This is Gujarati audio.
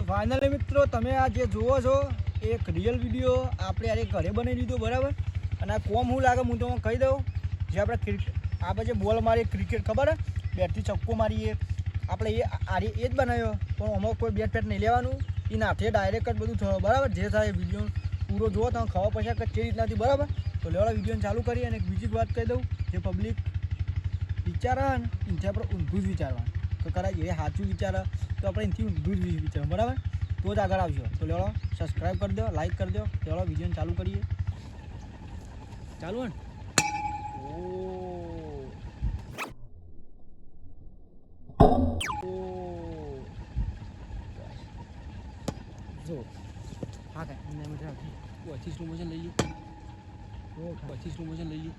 ફાઇનલી મિત્રો તમે આ જે જુઓ છો એક રિયલ વિડીયો આપણે આ ઘરે બનાવી દીધો બરાબર. અને આ કોમ શું લાગે હું તમને કહી દઉં. જે આપણે આપણે જે બોલ મારીએ ક્રિકેટ ખબર હે બેટથી છક્કો મારીએ આપણે એ જ બનાવ્યો. પણ આમાં કોઈ બેટ પેટ નહીં લેવાનું. એ નાથે ડાયરેક્ટ જ બધું થયું બરાબર. જે થાય વિડીયો પૂરો જુઓ તમે ખબર પડશે કે કઈ રીતનાથી બરાબર. તો લેવાળા વિડીયોને ચાલુ કરીએ. અને એક બીજી વાત કહી દઉં જે પબ્લિક વિચારે ને એનાથી આપણે ઊંધું જ વિચારવાનું. તો કદાચ એ સાચું વિચારે તો આપણે એનાથી ઊંધું જ વિચારવાનું બરાબર. તો જ આગળ આવશો. તો લેવાળો સબસ્ક્રાઈબ કરી દો, લાઈક કરી દો. લેવાળો વિડીયોને ચાલુ કરીએ. ચાલુ ને જો હા કાંઈ પછી સ્લો મોશન લઈ લો. પછી સ્લો મોશન લઈ લો.